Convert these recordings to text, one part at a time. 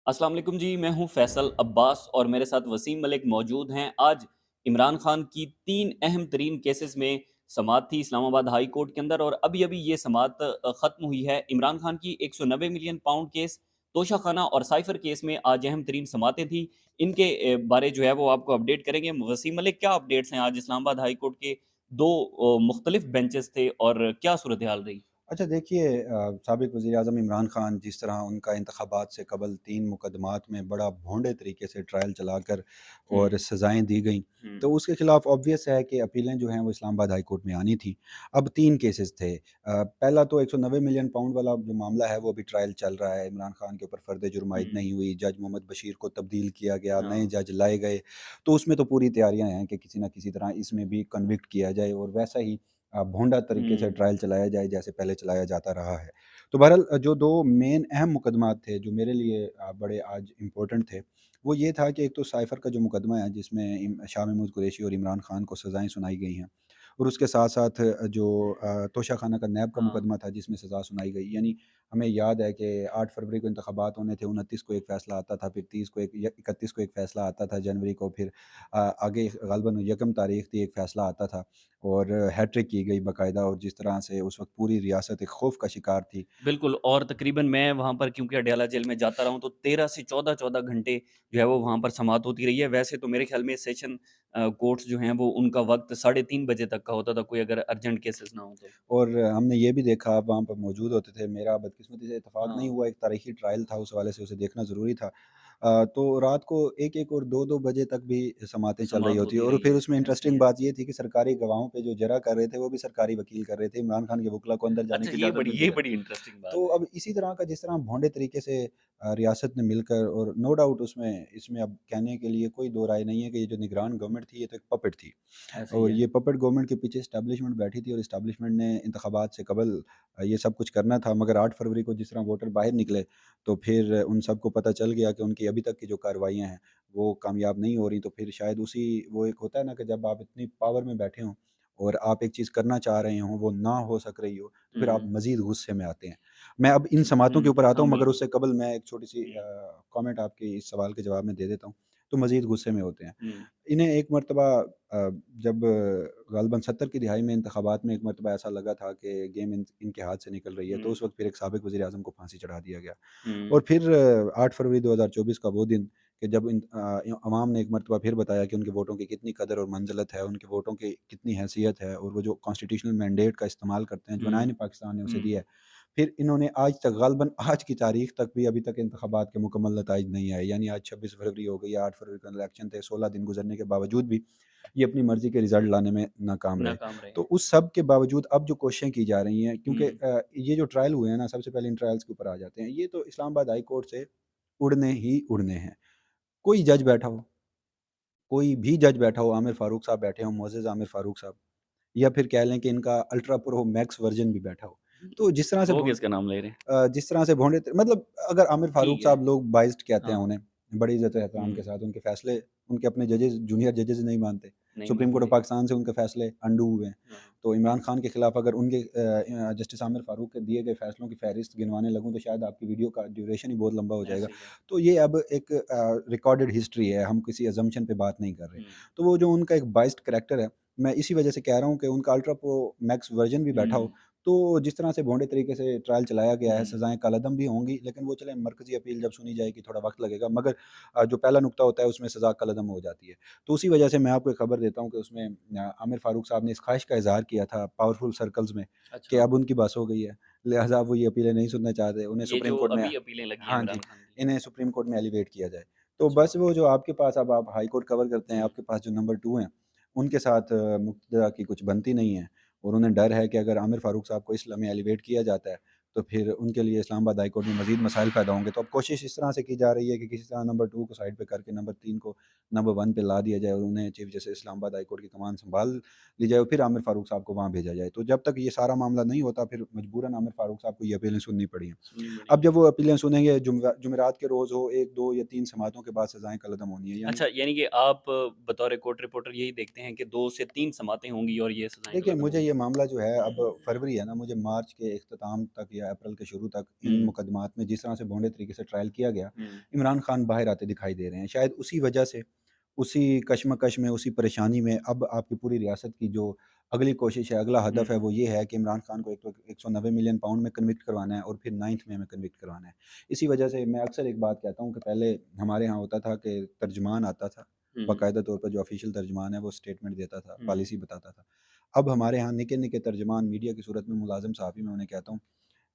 अस्सलाम वालेकुम जी, मैं हूं फैसल अब्बास और मेरे साथ वसीम मलिक मौजूद हैं। आज इमरान खान की 3 अहम तरीन केसेस में समाअत थी इस्लामाबाद हाई कोर्ट के अंदर और अभी-अभी ये समाअत ख़त्म हुई है। इमरान खान की 190 मिलियन पाउंड केस, तोशाखाना और साइफ़र केस में आज अहम तरीन समाअतें थी। इनके बारे जो है वो आपको अपडेट करेंगे। वसीम मलिक, क्या अपडेट्स हैं? आज इस्लामाबाद हाई कोर्ट के 2 मुख्तलिफ बेंचेस थे और क्या सूरत हाल रही? अच्छा देखिए साबिक़ वज़ीर-ए-आज़म इमरान ख़ान जिस तरह उनका इंतख़ाबात से क़बल 3 मुकदमात में बड़ा भोंडे तरीके से ट्रायल चलाकर हुँ, और सज़ाएँ दी गईं, हुँ, तो उसके ख़िलाफ़ ऑब्वियस है कि अपीलें जो हैं वो इस्लामाबाद हाई कोर्ट में आनी थी। अब 3 केसेस थे। पहला तो 190 मिलियन पाउंड वाला जो मामला है वो अभी ट्रायल चल रहा है। इमरान ख़ान के ऊपर फ़र्द जुर्म आयद हुँ, नहीं हुई, जज मोहम्मद बशीर को तब्दील किया गया, नए हाँ, जज लाए गए। तो उसमें तो पूरी तैयारियाँ हैं कि किसी न किसी तरह इसमें भी कन्विक्ट किया जाए और वैसा ही भोंडा तरीके से हुँ, ट्रायल चलाया जाए जैसे पहले चलाया जाता रहा है। तो बहरहाल जो 2 मेन अहम मुकदमात थे जो मेरे लिए बड़े आज इम्पोर्टेंट थे, वो ये था कि एक तो साइफ़र का जो मुकदमा है जिसमें शाह महमूद कुरैशी और इमरान खान को सज़ाएँ सुनाई गई हैं और उसके साथ-साथ जो तोशाखाना का नैब का हाँ, मुकदमा था जिसमें सज़ा सुनाई गई। यानी हमें याद है कि 8 फरवरी को इंतखाबात होने थे, 29 को एक फ़ैसला आता था, फिर 30 को एक य 31 को एक फ़ैसला आता था जनवरी को, फिर आगे ग़ालिबन यकम तारीख़ थी एक फ़ैसला आता था। और हैट्रिक की गई बाकायदा और जिस तरह से उस वक़्त पूरी रियासत एक खौफ़ का शिकार थी। बिल्कुल। और तकरीबन मैं वहाँ पर क्योंकि अडयाला जेल में जाता रहा हूँ, तो 13 से 14-14 घंटे जो है वो वहाँ पर समाअत होती रही है। वैसे तो मेरे ख़्याल में सेशन कोर्ट्स जो हैं वो उनका वक़्त साढ़े 3 बजे तक का होता था, कोई अगर अर्जेंट केसेज़ ना हो तो। और हमने ये भी देखा, आप वहाँ पर मौजूद होते थे, मेरा बदकिस्मती से इत्तेफ़ाक नहीं हाँ। हुआ, एक तारीख़ी ट्रायल था, उस हवाले से उसे देखना ज़रूरी था। तो रात को 1-1 और 2-2 बजे तक भी समातें चल रही समाअत होती है होती और रही फिर है, उसमें ऐसे ही इंटरेस्टिंग है। बात ये थी कि सरकारी गवाहों पे जो जरा कर रहे थे, वो भी सरकारी वकील कर रहे थे। इमरान खान के वकील को अंदर जाने अच्छा, की इजाज़त नहीं दे ये रहे। बड़ी इंटरेस्टिंग तो बात है। अब इसी तरह का जिस तरह भोंडे तरीके से रियासत ने मिलकर और नो डाउट उसमें इसमें अब कहने के लिए कोई दो राय नहीं है कि ये जो निगरान गवर्नमेंट थी, ये तो एक पपेट थी। ऐसे ही और है। ये पपेट गवर्नमेंट के पीछे एस्टेब्लिशमेंट बैठी थी और एस्टेब्लिशमेंट ने इंतखाबात से कबल ये सब कुछ करना था, मगर 8 फरवरी को जिस तरह वोटर बाहर निकले, तो फिर उन सबको पता चल गया कि उनकी अभी तक की जो कार्रवाइयाँ हैं, वो कामयाब नहीं हो रही। तो फिर शायद उसी वो एक होता है ना कि जब आप इतनी पावर में बैठे हों और आप एक चीज़ करना चाह रहे हों, वो ना हो सक रही हो, तो फिर आप हुँ, मज़ीद गुस्से में आते हैं। मैं अब इन समातों के ऊपर आता हाँ, हूँ, मगर बिल्कुल। उससे कबल मैं एक छोटी-सी हुँ, कॉमेंट आपके इस सवाल के जवाब में दे देता हूँ, तो मज़ीद गुस्से में होते हैं। हुँ, इन्हें एक मर्तबा जब ग़ालिबन 70 की दिहाई में इंतखाबात में एक मर्तबा ऐसा लगा था कि गेम इनके हाथ से निकल रही है, तो हुँ, उस वक़्त फिर एक साबिक़ वज़ीर-ए-आज़म को फांसी चढ़ा दिया गया। हुँ, और फिर 8 फरवरी 2024 का वो दिन कि जब अवाम ने एक मर्तबा फिर बताया कि उनके वोटों की कितनी कदर और मंज़िलत है, उनके वोटों की कितनी हैसियत है और वो जो कॉन्स्टिट्यूशनल मैंडेट का इस्तेमाल करते हैं, जो हुँ, बनाए पाकिस्तान ने उसे हुँ, दिया है। फिर इन्होंने आज तक ग़ालिबन आज की तारीख़ तक भी अभी तक इंतखाबात के मुकम्मल नताइज नहीं आए। यानी आज 26 फरवरी हो गई है, 8 फरवरी को इलेक्शन थे, 16 दिन गुज़रने के बावजूद भी ये अपनी मर्ज़ी के रिज़ल्ट लाने में नाकाम रहे। नाकाम रहे तो हैं। उस सब के बावजूद अब जो कोशिशें की जा रही हैं क्योंकि हुँ, ये जो ट्रायल हुए हैं ना, सबसे पहले इन ट्रायल्स के ऊपर आ जाते हैं। ये तो इस्लामाबाद हाई कोर्ट से उड़ने ही उड़ने हैं। कोई जज बैठा हो, कोई भी जज बैठा हो, आमिर फ़ारूक साहब बैठे हों, मोअज़्ज़ज़ आमिर फ़ारूक साहब या फिर कह लें कि इनका अल्ट्रा प्रो मैक्स वर्ज़न भी बैठा हो। तो वो किसका नाम ले रहे हैं? जिस तरह से भोंडे मतलब अगर आमिर फ़ारूक ठीक है। साहब लोग बाइस्ड कहते हैं हाँ, उन्हें, बड़ी इज़्ज़त और एहतराम के हुँ, साथ उनके फ़ैसले उनके अपने जजेस जूनियर जजेस नहीं मानते। नहीं सुप्रीम कोर्ट ऑफ मानते। पाकिस्तान से उनके फ़ैसले अनडू हुए हैं। हाँ, तो इमरान खान के खिलाफ अगर उनके जस्टिस आमिर फ़ारूक के दिए गए फ़ैसलों की फ़हरिस्त गिनवाने लगूँ तो शायद आपकी वीडियो का ड्यूरेशन ही बहुत लंबा हो जाएगा। ऐसे ही है। तो ये अब एक रिकॉर्डेड हिस्ट्री है, हम किसी असम्पशन पे बात नहीं कर रहे। हुँ, तो वो जो उनका एक बाइस्ड कैरेक्टर है, मैं इसी वजह से कह रहा हूँ कि उनका अल्ट्रा प्रो मैक्स वर्ज़न भी बैठा हो हुँ, तो जिस तरह से भोंडे तरीके से ट्रायल चलाया गया है, हुँ, सज़ाएँ कलअदम भी होंगी, लेकिन वो चलें मरकज़ी अपील जब सुनी जाएगी थोड़ा वक़्त लगेगा, मगर जो पहला नुकता होता है उसमें सज़ा कलअदम हो जाती है। तो उसी वजह से मैं आपको एक खबर देता हूँ कि उसमें आमिर फ़ारूक साहब ने इस ख़्वाहिश का इज़हार किया था पावरफुल सर्कल्स में कि अच्छा। अब उनकी बस हो गई है, लिहाज़ा अब वो ये अपीलें नहीं सुनना चाहते, उन्हें ये सुप्रीम जो कोर्ट में अभी अपीलें लगी हैं हाँ जी, इमरान खान की। इन्हें सुप्रीम कोर्ट में एलिवेट किया जाए। तो अच्छा, बस वो जो आपके पास अब आप हाई कोर्ट कवर करते हैं, हुँ, आपके पास जो नंबर 2 हैं, उनके साथ मुक़्तदा की कुछ बनती नहीं है। और उन्हें डर है कि अगर आमिर फ़ारूक साहब को इस लम्हे एलिवेट किया जाता है, तो फिर उनके लिए इस्लामाबाद हाई कोर्ट में मज़ीद मसाइल पैदा होंगे। तो अब कोशिश इस तरह से की जा रही है कि किसी तरह नंबर 2 को साइड पे करके नंबर 3 को नंबर 1 पे ला दिया जाए और उन्हें chief justice Islamabad high court की कमान सँभाल ली जाए और फिर आमिर फ़ारूक साहब को वहाँ भेजा जाए। तो जब तक ये सारा मामला नहीं होता, फिर मजबूरन आमिर फ़ारूक साहब को ये अपीलें सुननी पड़ी हैं। सुननी अब जब पड़ेंगी। वो अपीलें सुनेंगे, जुमेरात के रोज़ हो, 1, 2 या 3 समातों के बाद सज़ाएँ कलअदम होनी है। यानी अच्छा, यानी कि आप बतौर कोर्ट रिपोर्टर यही देखते हैं कि 2 से 3 समातें होंगी और ये सज़ाएँ देखिए, कलअदम मुझे होंगी। ये मामला जो है अब फरवरी है ना, मुझे मार्च के इख्तिताम तक या अप्रैल के शुरू तक इन हुँ, मुकदमात में जिस तरह से भोंडे तरीके से ट्रायल किया गया, हुँ, इमरान खान बाहर आते दिखाई दे रहे हैं। शायद उसी वजह से, उसी कशमकश में, उसी परेशानी में अब आपकी पूरी रियासत की जो अगली कोशिश है, अगला हदफ है, हुँ, वो ये है कि इमरान खान को एक तो 190 मिलियन पाउंड में कन्विक्ट करवाना है और फिर 9th में कन्विक्ट करवाना है। इसी वजह से मैं अक्सर एक बात कहता हूँ कि पहले हमारे यहाँ होता था कि तर्जुमान आता था, हुँ, बाकायदा तौर पर जो ऑफ़िशियल तर्जुमान है वो स्टेटमेंट देता था, हुँ, पॉलिसी बताता था। अब हमारे यहाँ निके-निके तर्जुमान मीडिया की सूरत में मुलाज़िम सहाफ़ी मैं उन्हें कहता हूँ,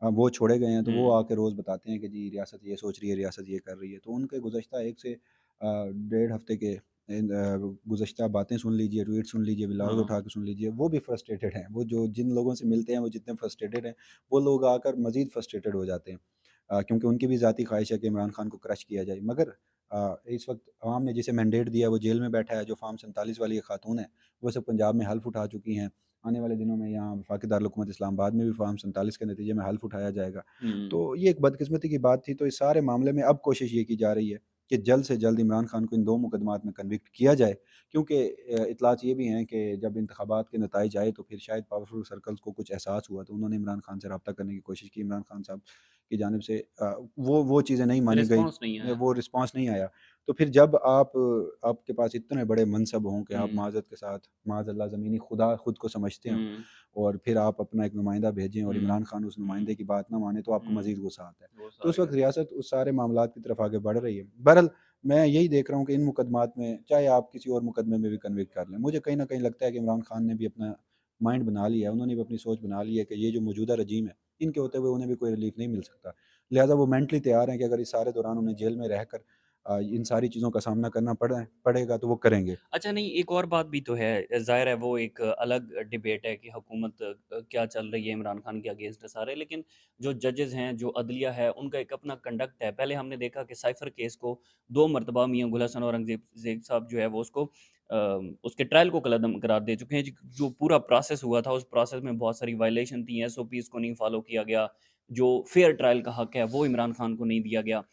वो छोड़े गए हैं, तो वो हुँ, आके रोज़ बताते हैं कि जी रियासत ये सोच रही है, रियासत ये कर रही है। तो उनके गुज़श्ता 1 से डेढ़ हफ़्ते के गुज़श्ता बातें सुन लीजिए, ट्वीट सुन लीजिए, व्लॉग हाँ, उठा के सुन लीजिए, वो भी फ्रस्ट्रेटेड हैं। वो जो जिन लोगों से मिलते हैं, वो जितने फ्रस्ट्रेटेड हैं, वो लोग आकर मज़ीद फ्रस्ट्रेटेड हो जाते हैं। क्योंकि उनकी भी ज़ाती ख़्वाहिश है कि इमरान खान को क्रश किया जाए। मगर इस वक़्त अवाम ने जिसे मैंडेट दिया, वो जेल में बैठा है, जो फ़ॉर्म 47 वाली एक खातून है, वो सब पंजाब में हल्फ़ उठा चुकी हैं। आने वाले दिनों में यहाँ वफ़ाक़ी दारुल-हुकूमत इस्लामाबाद में भी फ़ॉर्म 47 के नतीजे में हल्फ़ उठाया जाएगा। हुँ। तो ये एक बदकिस्मती की बात थी, तो इस सारे मामले में अब कोशिश ये की जा रही है कि जल्द से जल्द इमरान खान को इन 2 मुकदमात में कन्विक्ट किया जाए, क्योंकि इत्तलात ये भी हैं कि जब इंतखाबात के नताइज आए, तो फिर शायद पावरफुल सर्कल्स को कुछ एहसास हुआ, तो उन्होंने इमरान खान से राब्ता करने की कोशिश की। इमरान खान साहब की जानिब से वो चीज़ें नहीं मानी गई, रिस्पॉन्स नहीं आया। वो रिस्पॉन्स नहीं आया। तो फिर जब आपके पास इतने बड़े मनसब हों कि आप हुँ, माज़रत के साथ, माज़अल्लाह ज़मीनी खुदा खुद को समझते हों, हुँ, और फिर आप अपना एक नुमाइंदा भेजें और हुँ, इमरान खान उस हुँ, नुमाइंदे की बात ना माने, तो आपको हुँ, मज़ीद गुस्सा आता है। वो तो उस वक़्त सारे रियासत उस सारे मामलात की तरफ आगे बढ़ रही है। बहरहाल मैं यही देख रहा हूँ कि इन मुकदमात में, चाहे आप किसी और मुकदमे में भी कन्विक्ट कर लें, मुझे कहीं न कहीं लगता है कि इमरान खान ने भी अपना माइंड बना लिया है, उन्होंने भी अपनी सोच बना ली है कि ये जो मौजूदा रजीम है, इनके होते हुए उन्हें भी कोई रिलीफ़ नहीं मिल सकता। लिहाज़ा वो मेंटली तैयार हैं कि अगर इस सारे दौरान उन्हें जेल में रहकर इन सारी चीज़ों का सामना करना पड़ेगा, तो वो करेंगे। अच्छा नहीं, एक और बात भी तो है, ज़ाहिर है वो एक अलग डिबेट है कि हुकूमत क्या चल रही है इमरान खान के अगेंस्ट सारे, लेकिन जो जजेस हैं, जो अदलिया है, उनका एक अपना कंडक्ट है। पहले हमने देखा कि साइफ़र केस को 2 मर्तबा मियाँ गुल हसन औरंगज़ेब ज़ेब साहब जो है वो उसको उसके ट्रायल को कलअदम करार दे चुके हैं। जो पूरा प्रोसेस हुआ था, उस प्रोसेस में बहुत सारी वायलेशन थी, एसओपीज़ को नहीं फ़ॉलो किया गया, जो फेयर ट्रायल का हक है, वो इमरान खान को नहीं दिया गया।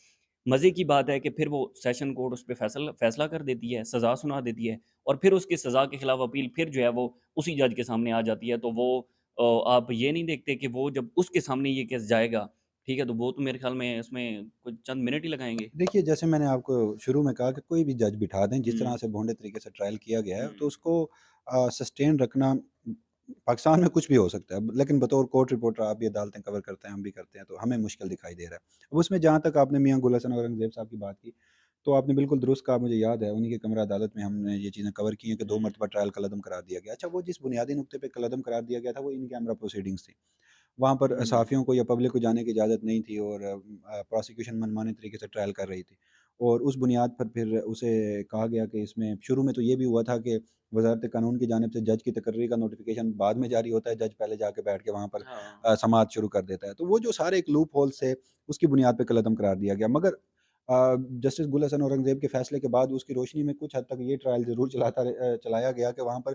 मज़े की बात है कि फिर वो सेशन कोर्ट उस पे फ़ैसला कर देती है, सज़ा सुना देती है और फिर उसकी सज़ा के खिलाफ अपील फिर जो है वो उसी जज के सामने आ जाती है। तो वो आप ये नहीं देखते कि वो जब उसके सामने ये केस जाएगा, ठीक है? तो वो तो मेरे ख़्याल में इसमें कुछ चंद मिनट ही लगाएँगे। देखिए, जैसे मैंने आपको शुरू में कहा कि कोई भी जज बिठा दें, जिस हुँ, तरह से भोंडे तरीके से ट्रायल किया गया है, तो हुँ, उसको सस्टेन रखना पाकिस्तान में कुछ भी हो सकता है। लेकिन बतौर कोर्ट रिपोर्टर आप भी अदालतें कवर करते हैं, हम भी करते हैं, तो हमें मुश्किल दिखाई दे रहा है। अब उसमें जहाँ तक आपने मियाँ गुल हसन औरंगज़ेब साहब की बात की, तो आपने बिल्कुल दुरुस्त कहा, मुझे याद है, उन्हीं के कमरा अदालत में हमने ये चीज़ें कवर की हैं कि 2 हुँ, मरतबा ट्रायल कलअदम करार दिया गया। अच्छा, वो जिस बुनियादी नुक्ते पे कलअदम करार दिया गया था, वो इन कैमरा प्रोसीडिंग्स थी। वहाँ पर हुँ, सहाफ़ियों को या पब्लिक को जाने की इजाज़त नहीं थी, और प्रोसिक्यूशन मनमाने तरीके से ट्रायल कर रही थी। और उस बुनियाद पर फिर उसे कहा गया कि इसमें शुरू में तो ये भी हुआ था कि वज़ारत कानून की जानिब से जज की तकर्री का नोटिफ़िकेशन बाद में जारी होता है, जज पहले जाके बैठ के वहाँ पर हाँ, समाअत शुरू कर देता है। तो वो जो सारे एक लूप होल्स थे, उसकी बुनियाद पे कलअदम करार दिया गया। मगर जस्टिस गुल हसन औरंगज़ेब के फ़ैसले के बाद उसकी रोशनी में कुछ हद तक ये ट्रायल ज़रूर चलाया गया कि वहाँ पर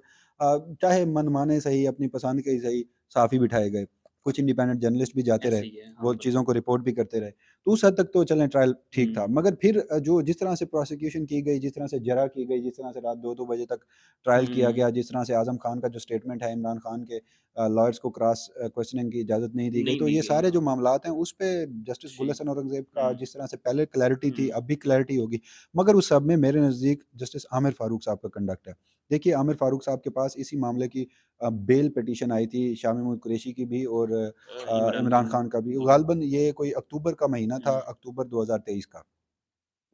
चाहे मनमाने सही, अपनी पसंद के ही सही, सहाफ़ी बिठाए गए। कुछ इंडिपेंडेंट जर्नलिस्ट भी जाते ऐसे रहे, ही है। हाँ, वो बिल्कुल। चीज़ों को रिपोर्ट भी करते रहे। तो उस हद तक तो चलें ट्रायल ठीक था। हुँ, मगर फिर जो जिस तरह से प्रोसिक्यूशन की गई, जिस तरह से जरा की गई, जिस तरह से रात 2-2 बजे तक ट्रायल किया हुँ, गया, जिस तरह से आज़म खान का जो स्टेटमेंट है, इमरान खान के लॉयर्स को क्रॉस क्वेश्चनिंग की इजाज़त नहीं दी गई। नहीं तो दी ये गई, सारे जो हाँ। मामलात हैं, उस पे जस्टिस गुल जी। हसन औरंगज़ेब का हुँ, जिस तरह से पहले क्लैरिटी थी, हुँ, अब भी क्लैरिटी होगी। मगर उस सब में मेरे नज़दीक जस्टिस आमिर फ़ारूक साहब का कंडक्ट है। देखिए, आमिर फ़ारूक साहब के पास इसी मामले की बेल पिटीशन आई थी, शाह महमूद कुरैशी की भी और इमरान इमरान खान, खान का भी। बिल्कुल। ग़ालिबन ये कोई अक्टूबर का महीना था, हुँ, अक्टूबर 2023 का।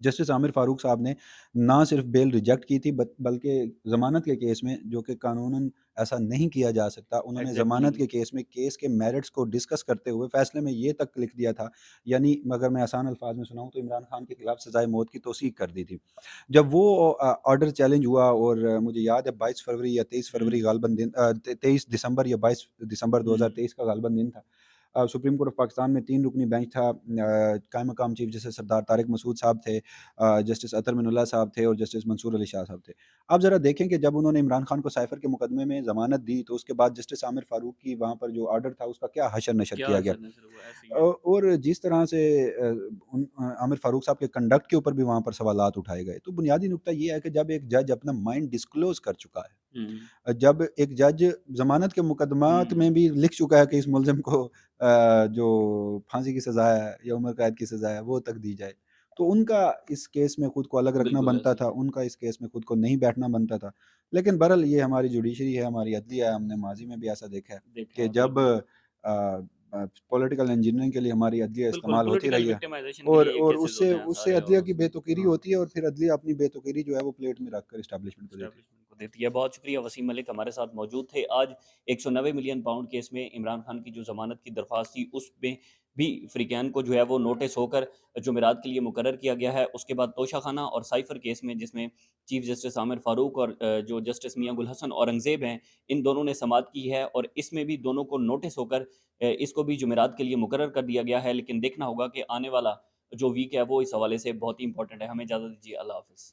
जस्टिस आमिर फ़ारूक साहब ने ना सिर्फ़ बेल रिजेक्ट की थी, बल्कि ज़मानत के केस में, जो कि कानूनन ऐसा नहीं किया जा सकता, उन्होंने एग्ज़ैक्टली। ज़मानत के केस में केस के मेरिट्स को डिस्कस करते हुए फ़ैसले में ये तक लिख दिया था, यानी अगर मैं आसान अल्फ़ाज़ में सुनाऊँ, तो इमरान खान के खिलाफ़ सज़ाए मौत की तौसीक कर दी थी। जब वो ऑर्डर चैलेंज हुआ, और मुझे याद है 22 फरवरी या 23 फरवरी हुँ, ग़ालिबन 23 दिसंबर या 22 दिसंबर हुँ, 2023 का ग़ालिबन दिन था। सुप्रीम कोर्ट ऑफ पाकिस्तान में 3 रुकनी बेंच था, कायम मक़ाम चीफ़ जस्टिस सरदार तारिक मसूद साहब थे, जस्टिस अतर मिनुल्लाह साहब थे और जस्टिस मंसूर अली शाह साहब थे। आप ज़रा देखें कि जब उन्होंने इमरान खान को साइफ़र के मुकदमे में ज़मानत दी, तो उसके बाद जस्टिस आमिर फ़ारूक की वहाँ पर जो ऑर्डर था, उसका क्या हशर-नशर क्या किया गया। असर नज़र हुआ? ऐसे ही है। और जिस तरह से आमिर फ़ारूक साहब के कंडक्ट के ऊपर भी वहाँ पर सवालात उठाए गए। तो बुनियादी नुकता ये है कि जब एक जज अपना माइंड डिस्क्लोज़ कर चुका है, हुँ, जब एक जज ज़मानत के मुकदमात में हुँ, भी लिख चुका है कि इस मुल्ज़िम को जो फांसी की सज़ा है या उम्र कैद की सज़ा है, वो तक दी जाए। तो उनका इस केस में खुद को अलग रखना बिल्कुल बनता ऐसे ही था, है। उनका इस केस में खुद को नहीं बैठना बनता था। लेकिन बहरहाल ये हमारी जुडिशरी है, हमारी अदलिया है, हमने माज़ी में भी ऐसा देखा है देखा कि है, जब बिल्कुल। पॉलिटिकल इंजीनियरिंग के लिए हमारी अदलिया बिल्कुल, इस्तेमाल होती पॉलिटिकल रही है, विक्टिमाइज़ेशन के लिए ये और केसेज़ उससे होते हैं उससे सारे अदलिया और की उसमें बेतुकीरी हाँ। होती है और फिर अदलिया अपनी बेतुकीरी जो है वो प्लेट में रखकर एस्टेब्लिशमेंट को देती है। एस्टैब्लिशमेंट को देती है। बहुत शुक्रिया वसीम मलिक हमारे साथ मौजूद थे। आज 190 मिलियन पाउंड केस में इमरान खान की जो ज़मानत की दरख्वास्त थी, उसमें भी फ़्रीकैन को जो है वो नोटिस होकर जुमेरात के लिए मुकर्रर किया गया है। उसके बाद तोशाखाना और साइफ़र केस में जिसमें चीफ़ जस्टिस आमिर फ़ारूक और जो जस्टिस मियाँ गुल हसन औरंगज़ेब हैं, इन दोनों ने समाअत की है और इसमें भी दोनों को नोटिस होकर इसको भी जुमेरात के लिए मुकर्रर कर दिया गया है। लेकिन देखना होगा कि आने वाला जो वीक है वो इस हवाले से बहुत ही इम्पोर्टेंट है। हमें इजाज़त दीजिए। अल्लाह हाफ़िज़।